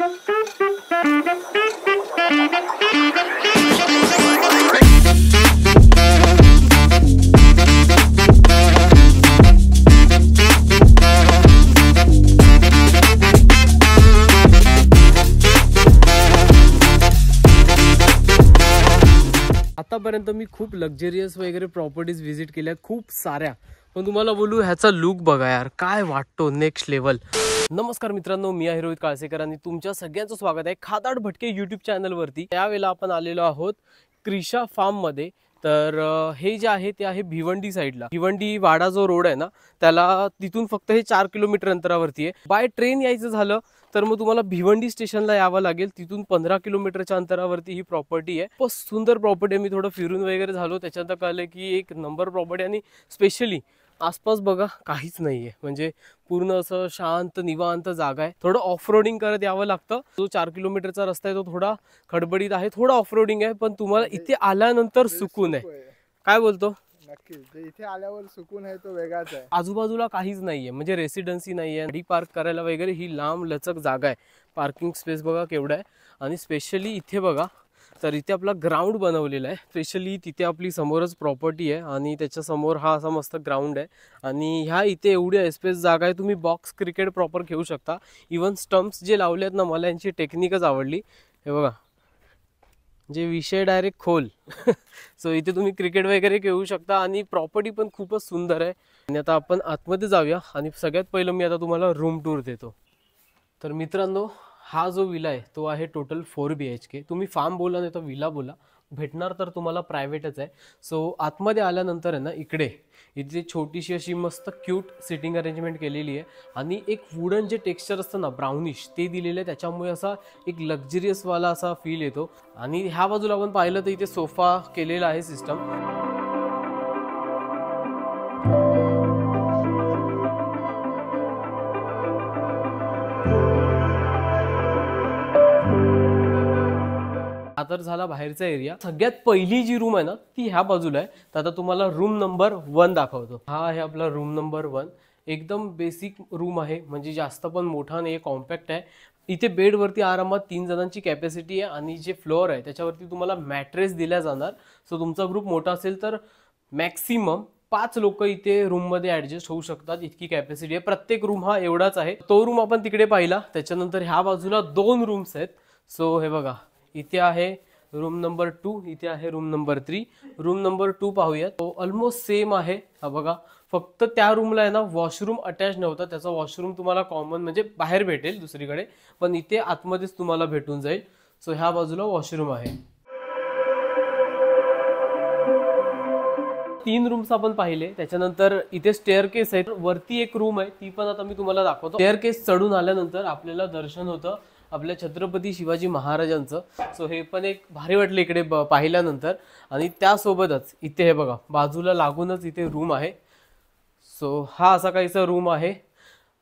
आतापर्यंत मी खूप लक्झरियस वगैरे प्रॉपर्टीज व्हिजिट केल्या खूप साऱ्या, पण तुम्हाला बोलू ह्याचा लुक बघा यार, काय वाटतो नेक्स्ट लेवल. नमस्कार मित्रांनो, मी आहे रोहित काळसेकर आणि तुमच्या सगळ्यांचं स्वागत आहे खादाड भटके यूट्यूब चॅनलवरती. त्यावेळेला आपण आलेलो आहोत क्रिशा फार्ममध्ये. तर हे जे आहे ते आहे भिवंडी साईडला. भिवंडी वाडा जो रोड आहे ना, त्याला तिथून फक्त हे 4 किलोमीटर अंतरावरती आहे. बाय ट्रेन यायचं झालं तर मग तुम्हाला भिवंडी स्टेशनला यावं लागेल. तिथून 15 किलोमीटरच्या अंतरावरती ही प्रॉपर्टी आहे. खूप सुंदर प्रॉपर्टी आहे. मी थोडं फिरून वगैरे झालो, त्याच्यानंतर कळलं की एक नंबर प्रॉपर्टी. आणि स्पेशली आसपास बघा काहीच नाहीये, म्हणजे पूर्ण असं शांत निवांत जागा आहे. थोडं ऑफ रोडिंग करत यावं लागतं. जो 4 किलोमीटरचा रस्ता आहे तो थोडा खडबडीत आहे, थोडा ऑफ रोडिंग आहे, पण तुम्हाला इथे आल्यानंतर सुकून आहे. काय बोलतो? नक्कीच इथे आल्यावर सुकून आहे तो वेगळाच आहे. आजूबाजूला काहीच नाहीये, म्हणजे रेसिडेन्सी नाहीये. गाडी पार्क करायला वगैरे ही लांब लचक जागा आहे. पार्किंग स्पेस बघा केवढा आहे. आणि स्पेशली इथे बघा, तर इथे आपला ग्राउंड बनवलेला आहे. स्पेशली तिथे आपली समोरच प्रॉपर्टी आहे आणि त्याच्या समोर हा असा मस्त ग्राउंड आहे. आणि ह्या इथे एवढी स्पेस जागा आहे, तुम्ही बॉक्स क्रिकेट प्रॉपर खेळू शकता. इवन स्टम्प्स जे लावले आहेत ना, मला यांची टेक्निकच आवडली. हे बघा, जे विषय डायरेक्ट खोल. सो इथे तुम्ही क्रिकेट वगैरे खेळू शकता आणि प्रॉपर्टी पण खूपच सुंदर आहे. आणि आता आपण आतमध्ये जाऊया आणि सगळ्यात पहिलं मी आता तुम्हाला रूम टूर देतो. तर मित्रांनो, हा जो विला आहे तो आहे टोटल 4 BHK. तुम्ही फार्म बोला नाही तर विला बोला, भेटणार तर तुम्हाला प्रायव्हेटच आहे. सो आतमध्ये आल्यानंतर आहे ना, इथे छोटीशी अशी मस्त क्यूट सिटिंग अरेंजमेंट केलेली आहे. आणि एक वुडन जे टेक्स्चर असतं ना, ब्राउनिश, ते दिलेलं आहे. त्याच्यामुळे असा एक लक्झरियसवाला असा फील येतो. आणि ह्या बाजूला आपण पाहिलं तर इथे सोफा केलेला आहे सिस्टम. तर झाला बाहेरचा एरिया. सगळ्यात पहिली जी रूम आहे ना, ती ह्या बाजूला आहे. तर आता तुम्हाला रूम नंबर 1 दाखवतो. हा आहे आपला रूम नंबर 1. एकदम बेसिक रूम आहे, म्हणजे जास्त पण मोठा नाही, कॉम्पॅक्ट आहे. इथे बेडवरती आरामात 3 जणांची कॅपॅसिटी आहे. आणि जे फ्लोअर आहे त्याच्यावरती तुम्हाला मॅट्रेस दिल्या जाणार. सो तुमचा ग्रुप मोठा असेल तर मॅक्सिमम 5 लोक इथे रूममध्ये ॲडजस्ट होऊ शकतात, इतकी कॅपॅसिटी आहे. प्रत्येक रूम हा एवढाच आहे. तो रूम आपण तिकडे पाहिला. त्याच्यानंतर ह्या बाजूला 2 रूम्स आहेत. सो हे बघा, इथे आहे रूम नंबर 2, इथे आहे रूम नंबर 3. रूम नंबर 2 पाहूया. तो ऑलमोस्ट सेम आहे. हा बघा, फक्त त्या रूमला आहे ना वॉशरूम अटॅच नव्हता. त्याचा वॉशरूम तुम्हाला कॉमन म्हणजे बाहेर भेटेल दुसरीकडे, पण इथे आतमध्येच तुम्हाला भेटून जाईल. सो ह्या बाजूला वॉशरूम आहे. 3 रूम्स आपण पाहिले. त्याच्यानंतर इथे स्टेअरकेस आहे. वरती एक रूम आहे, ती पण आता मी तुम्हाला दाखवतो. स्टेअरकेस चढून आल्यानंतर आपल्याला दर्शन होतं आपल्या छत्रपती शिवाजी महाराजांचं. सो हे पण एक भारी वाटलं इकडे पाहिल्यानंतर. आणि त्यासोबतच इथे हे बघा, बाजूला लागूनच इथे रूम आहे. सो हा असा काहीसा रूम आहे.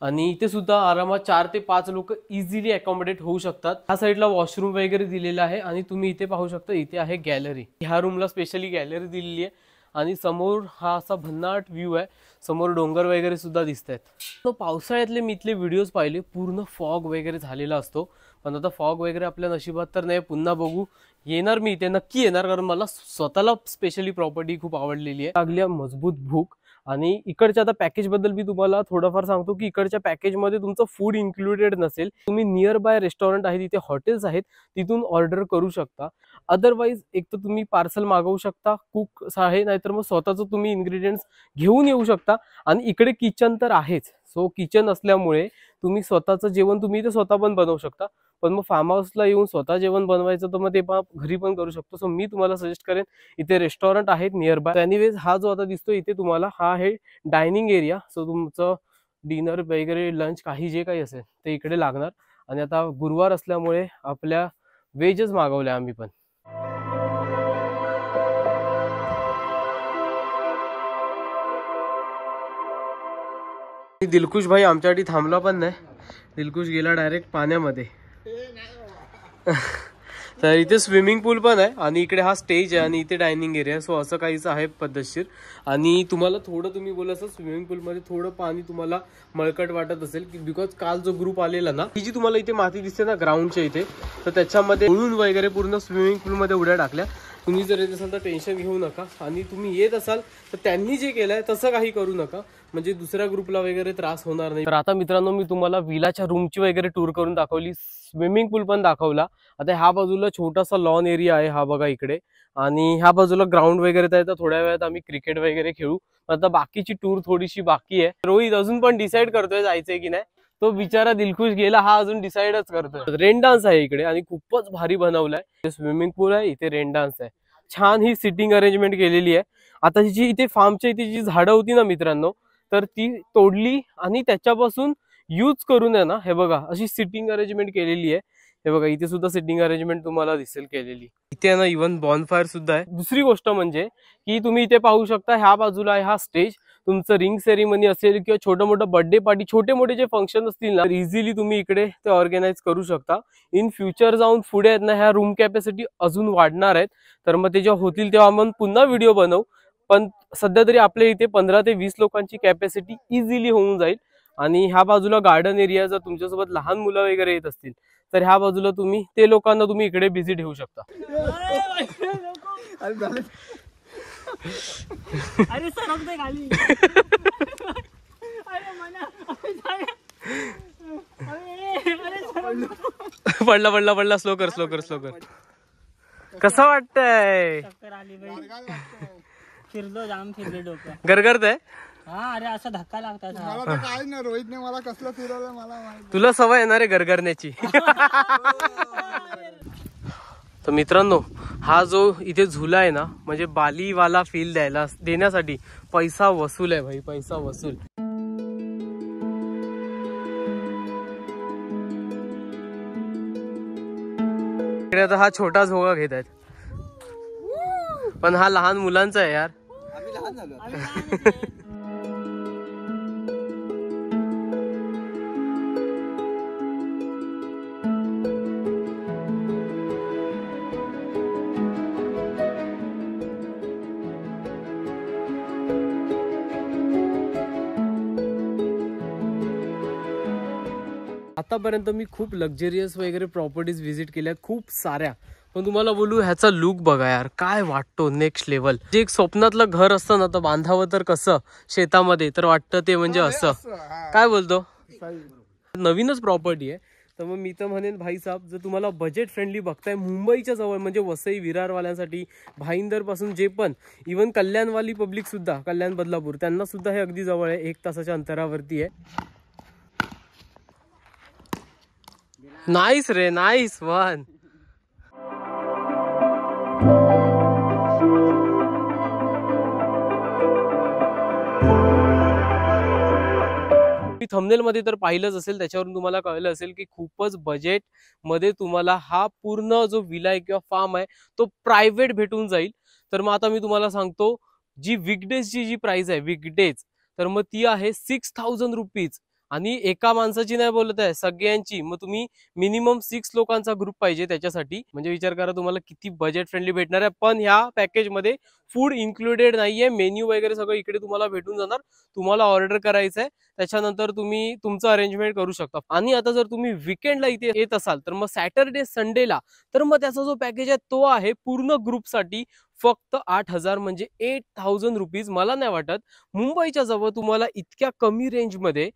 आणि इथे सुद्धा आरामात 4 ते 5 लोक इझिली अकॉमोडेट होऊ शकतात. ह्या साईडला वॉशरूम वगैरे दिलेला आहे. आणि तुम्ही इथे पाहू शकता, इथे आहे गॅलरी. ह्या रूमला स्पेशली गॅलरी दिलेली आहे. आणि समोर हा असा भन्नाट व्ह्यू आहे. समोर डोंगर वगैरे सुद्धा दिसत आहेत. तो पावसाळ्यातले मी इथले व्हिडिओज पाहिले, पूर्ण फॉग वगैरे झालेला असतो. पण आता फॉग वगैरे आपल्या नशिबात तर नाही. पुन्हा बघू, येणार मी इथे, नक्की येणार, कारण मला स्वतःला स्पेशली प्रॉपर्टी खूप आवडलेली आहे. लागली मजबूत भूक. आणि इकडच्या आता पॅकेजबद्दल मी तुम्हाला थोडंफार सांगतो की इकडच्या पॅकेजमध्ये तुमचं फूड इन्क्लुडेड नसेल. तुम्ही नियर बाय रेस्टॉरंट आहेत, तिथे हॉटेल्स आहेत, तिथून ऑर्डर करू शकता. अदरवाईज एक तर तुम्ही पार्सल मागवू शकता, कुक आहे, नाहीतर मग स्वतःचं तुम्ही इन्ग्रेडियंट्स घेऊन येऊ शकता. आणि इकडे किचन तर आहेच. सो किचन असल्यामुळे तुम्ही स्वतःचं जेवण तुम्ही इथे स्वतः पण बनवू शकता. पण मग फार्म हाऊसला येऊन स्वतः जेवण बनवायचं तर मग ते घरी पण करू शकतो. सो मी तुम्हाला सजेस्ट करेन, इथे रेस्टॉरंट आहेत नियर बाय. एनिवेज हा जो आता दिसतो इथे तुम्हाला, हा आहे डायनिंग एरिया. सो तुमचं डिनर वगैरे लंच काही जे काही असेल ते इकडे लागणार. आणि आता गुरुवार असल्यामुळे आपल्या व्हेजच मागवल्या आम्ही पण. दिलखुश भाई आमच्यासाठी थांबला पण नाही. दिलखुश गेला डायरेक्ट पाण्यामध्ये. तर इथे स्विमिंग पूल पण आहे आणि इकडे हा स्टेज आहे आणि इथे डायनिंग एरिया. सो असं काहीच आहे पद्धतशीर. आणि तुम्हाला थोडं तुम्ही बोला असं स्विमिंग पूलमध्ये थोडं पाणी तुम्हाला मळकट वाटत असेल की बिकॉज काल जो ग्रुप आलेला ना, ही जी तुम्हाला इथे माती दिसते ना ग्राउंडच्या इथे, तर त्याच्यामध्ये उडून वगैरे पूर्ण स्विमिंग पूलमध्ये उड्या टाकल्या. तुम्ही जर येत असाल तर टेन्शन घेऊ नका आणि तुम्ही येत असाल तर त्यांनी जे केलंय तसं काही करू नका, म्हणजे दुसऱ्या ग्रुपला वगैरे त्रास होणार नाही. तर आता मित्रांनो मी तुम्हाला विलाच्या रूमची वगैरे टूर करून दाखवली, स्विमिंग पूल पण दाखवला. आता ह्या बाजूला छोटासा लॉन एरिया आहे हा बघा इकडे, आणि ह्या बाजूला ग्राउंड वगैरे तर थोड्या वेळात आम्ही क्रिकेट वगैरे खेळू. आता बाकीची टूर थोडीशी बाकी आहे. रोहित अजून पण डिसाईड करतोय जायचंय की नाही. तो बिचारा दिलखुश गेला, हा अजून डिसाईडच करतोय. रेन डान्स आहे इकडे आणि खूपच भारी बनवलाय. स्विमिंग पूल आहे, इथे रेन डान्स आहे. छान ही सिटिंग अरेंजमेंट केलेली आहे. आता जी इथे फार्मच्या इथे जी झाडं होती ना मित्रांनो, तर ती तोडली आणि त्याच्यापासून यूज करून आहे ना, हे बघा अशी सिटिंग अरेंजमेंट केलेली आहे. हे बघा इथे सुद्धा सिटिंग अरेंजमेंट तुम्हाला दिसेल केलेली. इथे आहे ना इव्हन बॉनफायर सुद्धा आहे. दुसरी गोष्ट म्हणजे की तुम्ही इथे पाहू शकता, ह्या बाजूला आहे हा स्टेज. तुमचं रिंग सेरेमनी असेल किंवा छोटं मोठं बर्थडे पार्टी, छोटे मोठे जे फंक्शन असतील ना, इझिली तुम्ही इकडे ते ऑर्गनाइज करू शकता. इन फ्युचर जाऊन पुढे आहेत ना, ह्या रूम कॅपॅसिटी अजून वाढणार आहेत. तर मग ते जेव्हा होतील तेव्हा आपण पुन्हा व्हिडिओ बनवू. पण सध्या तरी आपल्या इथे 15 ते 20 लोकांची कॅपॅसिटी इझिली होऊन जाईल. आणि ह्या बाजूला गार्डन एरिया, जर तुमच्यासोबत लहान मुलं वगैरे येत असतील तर ह्या बाजूला तुम्ही ते लोकांना तुम्ही इकडे व्हिजिट ठेवू शकता. अरे सरकते खाली. पडला पडला पडला. स्लो कर स्लो कर स्लो कर. कसं वाटतंय? चक्कर आली बाई. फिरलो जाम फिरले डोकं. गरगरत आहे. हा अरे असा धक्का लागतात. मला तर काय ना, रोहितने मला कसलं फिरवलं मला माहिती. तुला सवय येणार आहे गरगरण्याची. तर मित्रांनो, हा जो इथे झुला आहे ना, म्हणजे बालीवाला फील देण्यासाठी पैसा वसूल आहे भाई, पैसा वसूल. इकडे आता हा छोटा झोगा घेत आहेत, पण हा लहान मुलांचा आहे यार. आम्ही लहान झालो. आतापर्यंत मी खूप लक्झरियस वगैरे प्रॉपर्टीज व्हिजिट केल्या खूप साऱ्या, पण तुम्हाला बोलू ह्याचा लुक बघा यार, काय वाटतो नेक्स्ट लेवल. जे एक स्वप्नातलं घर असतं ना, तर बांधावं तर कसं शेतामध्ये, तर वाटतं ते म्हणजे असं. काय बोलतो, नवीनच प्रॉपर्टी आहे. तर मग मी तर म्हणेन भाई साहेब, जर तुम्हाला बजेट फ्रेंडली बघताय, मुंबईच्या जवळ म्हणजे वसई विरारवाल्यांसाठी, भाईंदर पासून जे पण इव्हन कल्याणवाली पब्लिक सुद्धा, कल्याण बदलापूर, त्यांना सुद्धा हे अगदी जवळ आहे, 1 तासाच्या अंतरावरती आहे. नाईस रे, नाईस वन. थंबनेल मध्ये तर पाहिलंच असेल, त्याच्यावरून तुम्हाला कळलं असेल की खूपच बजेट मध्ये तुम्हाला हा पूर्ण जो विला आहे किंवा फार्म आहे तो प्रायव्हेट भेटून जाईल. तर मग आता मी तुम्हाला सांगतो, जी वीकडेजची जी प्राइस आहे वीकडेज, तर मग ती आहे 6000 रुपीज. आणि एका माणसाची नाही बोलत आहे, सगळ्यांची. मग तुम्ही मिनिमम 6 लोकांचा ग्रुप पाहिजे त्याच्यासाठी. म्हणजे विचार करा तुम्हाला किती बजेट फ्रेंडली भेटणार आहे. पण ह्या पॅकेज मध्ये फूड इन्क्लुडेड नाहीये, मेन्यू वगैरे सगळं इकडे तुम्हाला भेटून जाणार. तुम्हाला ऑर्डर करायचं आहे, त्याच्यानंतर तुम्ही तुमचं अरेंजमेंट करू शकता. आणि आता जर तुम्ही विकेंडला इथे येत असाल तर मग सॅटरडे संडेला, तर मग त्याचा जो पॅकेज आहे तो आहे पूर्ण ग्रुपसाठी फक्त 8000, म्हणजे 8000 रुपीज. मला नाही वाटत मुंबईच्या जवळ तुम्हाला इतक्या कमी रेंजमध्ये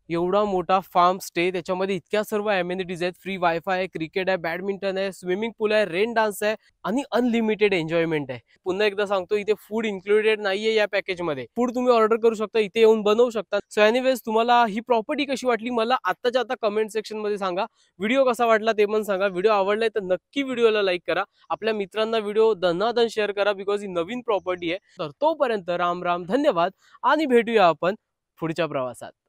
एवढा मोठा फार्म स्टे, त्याच्यामध्ये इतक्या सर्व अमेनिटीज आहेत, फ्री वायफाय आहे, क्रिकेट आहे, बॅडमिंटन आहे, स्विमिंग पूल आहे, रेन डान्स आहे आणि अनलिमिटेड एन्जॉयमेंट आहे. पुन्हा एकदा सांगतो, इथे फूड इन्क्लुडेड नाहीये या पॅकेज मध्ये. फूड तुम्ही ऑर्डर करू शकता, इथे येऊन बनवू शकता. सो एनिवेज, तुम्हाला ही प्रॉपर्टी कशी वाटली मला आत्ताच्या आता कमेंट सेक्शन मध्ये सांगा. व्हिडिओ कसा वाटला ते पण सांगा. व्हिडिओ आवडलाय तर नक्की व्हिडिओला लाईक करा, आपल्या मित्रांना व्हिडिओ धनाधन शेअर करा, बिकॉज ही नवीन प्रॉपर्टी आहे. तर तोपर्यंत राम राम, धन्यवाद आणि भेटूया आपण पुढच्या प्रवासात.